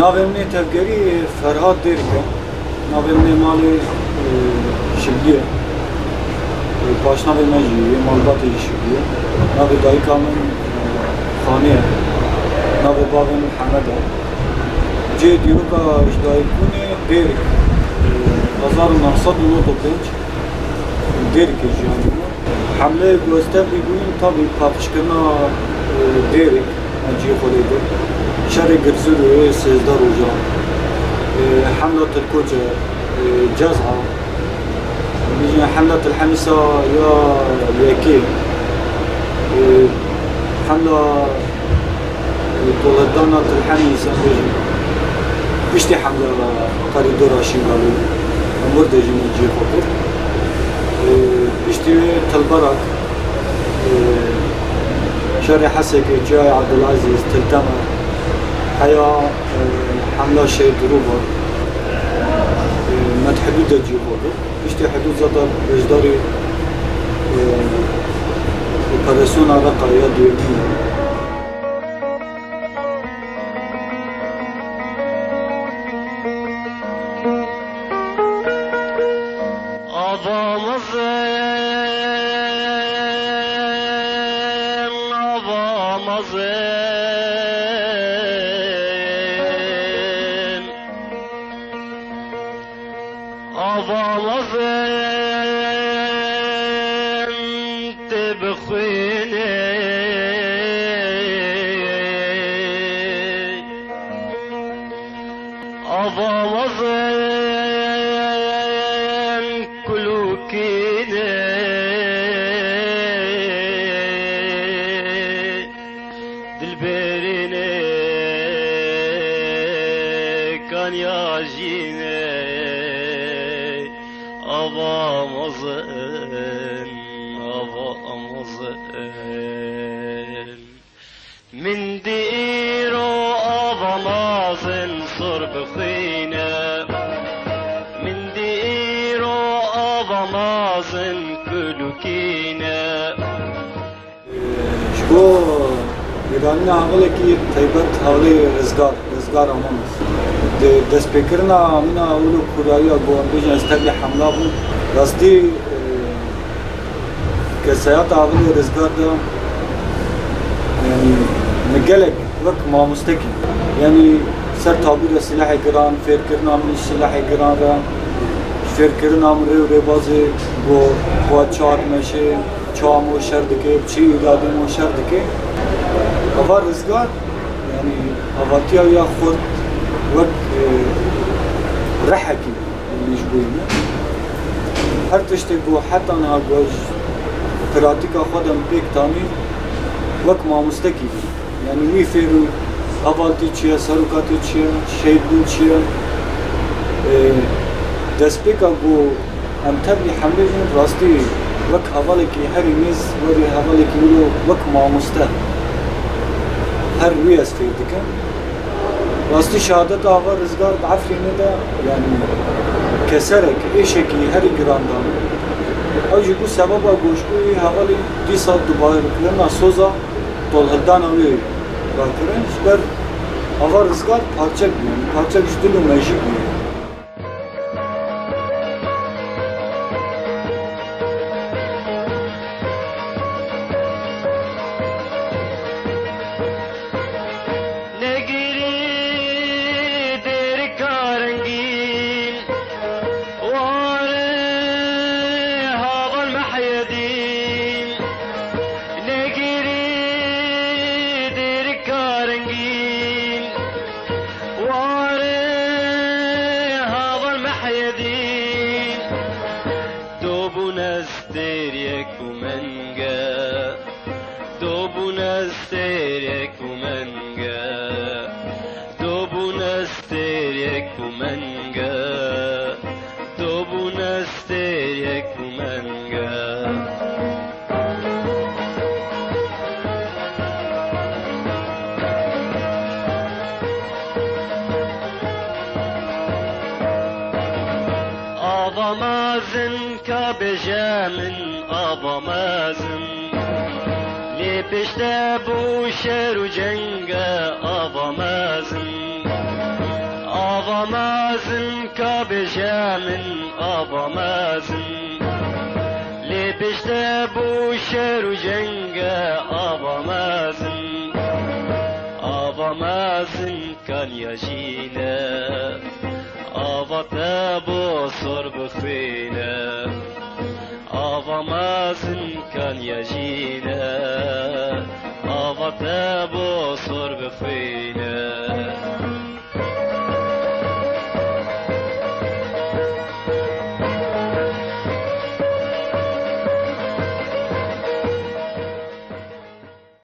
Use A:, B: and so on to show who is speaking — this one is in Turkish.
A: ناوێمنێ تەفگەری فەرهاد دێرکە ناوێمنێ ماڵێ شبیە پاشناوێ مەژی وێ ماڵباتێکی شبیە ناوێ دایکا من خانەیە ناوێ باوێ من حەمەدە جێ دیروکا ji dayîkbûnê dêrik 1995 dêrikê jiyanî hemleyê gostevî bûyîn tabî paqişkirina dêrek ciyê xwedê bû şerê Girzûrê sêzda rojan hemla Tirkoce Cezha bijî hemla Tilhemîsa ya yekê hemla Toledana Tilhemîsa bijî piştî hemla koridora Şîngalê Murdê jî min ciyê xwe kir piştî wê Tilberak şerê Hesekê Ciyayê Abdulaziz Tiltemer heya hemla Şêrdrûva med hidûdê ciyê xwe kir piştî hidûd zeda beşdarî operasyona Reqa ya duyemîn
B: من ديرو أضمازن صر بخينا من ديرو أضمازن كلوكينا
A: شكو İran'ın ağılaki taybet havli rızgar amamız. Despekirna amina ulu kuraya goğandıcın istabli hamla bu. Rasti kesayat ağılı rızgar da yani megelek vak mamustaki. Yani ser tabir silah-ı giran, ferkirna min silah-ı giran da ferkirna min revazı bu kuat çağır meşe çağımı şerdike, çi iradımı şerdike. Hava rızgar yani havatiya ya xurt vak rahaki mecbuyna her tiştek bu hatta ne goj pratika xodam pek tani vak mamustaki yani mi feru havati çiye sarukati çiye şeydun çiye despeka bu amtabli hamlejin rasti vak havaleki her imiz ve havaleki ulu vak mamusta her bir esfirdiken rastı şehadet ava rızgar afrine de yani keserek eşeki her girandan acı bu sebaba goşku havali disa dubayı kırna soza tolhaddan avi bakırın şber ava rızgar parçak yani parçak üstünü mecik
B: Ağlamazın kabecemin ağlamazın Ne peşte bu şeru cenge ağlamazın آوا مازن كابجا من آوا مازن لي بشتبو شر جنگ آوا مازن آوا مازن كان يجينا آوا تابو صر بخينا آوا مازن كان يجينا آوا تابو صر بخينا